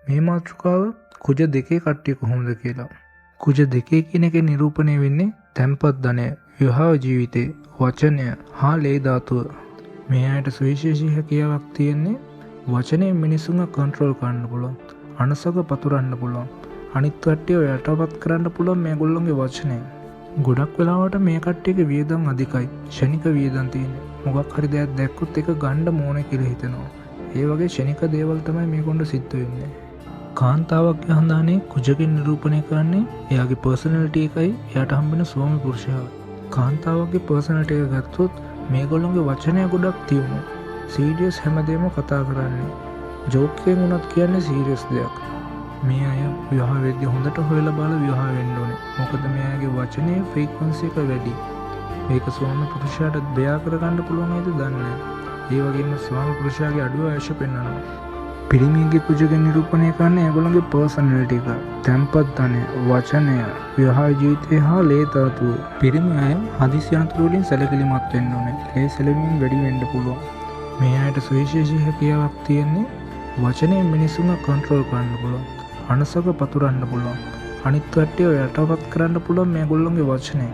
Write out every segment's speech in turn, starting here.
මේ මාතෘකාව කුජ දෙකේ කට්ටිය කොහොමද කියලා. කුජ දෙකේ කියන එකේ නිරූපණය වෙන්නේ තැන්පත් ධනය, විවාහ ජීවිතේ, වචනය හා ලේ ධාතුව. මේ අයට සුවිශේෂී හැකියාවක් තියෙන්නේ වචනේ මිනිසුන්ව කන්ට්‍රෝල් කරන්න පුළුවන්. අනසක පතුරන්න පුළුවන්. අනිත් කට්ටිය යටපත් කරන්න පුළුවන් මේගොල්ලොන්ගේ වචනේ. ගොඩක් වෙලාවට මේ කට්ටියගේ වියදම් අධිකයි. ෂණික වියදම් තියෙන්නේ. මොකක් හරි දෙයක් දැක්කොත් ඒක ගන්න ඕනේ කියලා හිතනවා. ඒ වගේ ෂණික දේවල් තමයි මේගොල්ලෝ සිද්ධ වෙන්නේ. කාන්තාවක්ගේ හඳානේ කුජකින් නිරූපණය කරන්නේ එයාගේ පර්සනැලිටි එකයි එයාට හම්බෙන ස්වාමි පුරුෂයා. කාන්තාවක්ගේ පර්සනැලිටි එක ගත්තොත් මේගොල්ලොන්ගේ වචනය ගොඩක් තියුණු. සීරියස් හැමදේම කතා කරන්නේ. ජෝක් එකෙන් උනත් කියන්නේ සීරියස් දෙයක්. මේ අය විවාහ වෙද්දී හොඳට හොයලා බලලා විවාහ වෙන්න ඕනේ. මොකද මේ අයගේ වචනේ ෆ්‍රීකවන්සි එක වැඩි. මේක ස්වාමි පුරුෂයාට බෙයා කරගන්න පුළුවන් නේද දන්නේ නැහැ. ඒ වගේම ස්වාමි පුරුෂයාගේ අඩුව ආයුෂ පෙන්වනවා. පිරිමියගේ කුජගෙන් නිරූපණය කරන්නේ ඒගොල්ලන්ගේ පර්සනැලිටි එක, තැන්පත් ධනය, වචනය, විවාහ ජීවිතය හා ලේ ධාතුව. පිරිමි අය හදිසි අනතුරු වලින් සැලකිලිමත් වෙන්න ඕනේ. ලේ සැලවීම වැඩි වෙන්න පුළුවන්. මේ අයට සුවිශේෂී හැකියාවක් තියෙන්නේ වචනේ මිනිසුන්ව කන්ට්‍රෝල් කරන්න පුළුවන්. අනසක පතුරන්න පුළුවන්. අනිත් කට්ටිය යටපත් කරන්න පුළුවන් මේගොල්ලොන්ගේ වචනේ.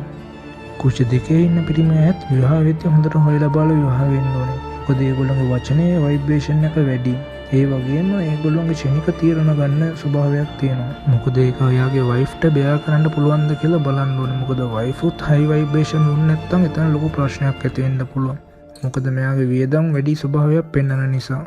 කුජ දෙකේ ඉන්න පිරිමි අයත් විවාහ වෙද්දී හොඳට හොයලා බලලා විවාහ වෙන්න ඕනේ. මොකද ඒගොල්ලන්ගේ වචනේ ভাইබ්‍රේෂන් එක වැඩි. ඒ වගේම ඒගොල්ලොන්ගේ ක්ෂණික තීරණ ගන්න ස්වභාවයක් තියෙනවා. මොකද ඒක ඔයාගේ වයිෆ්ට බෙයා කරන්න පුළුවන්ද කියලා බලන්න ඕනේ. මොකද වයිෆ් උත් හයි ভাইබ්‍රේෂන් දුන්නේ නැත්නම් එතන ලොකු ප්‍රශ්නයක් ඇති වෙන්න පුළුවන්. මොකද මෙයාගේ වියදම් වැඩි ස්වභාවයක් පෙන්වන නිසා.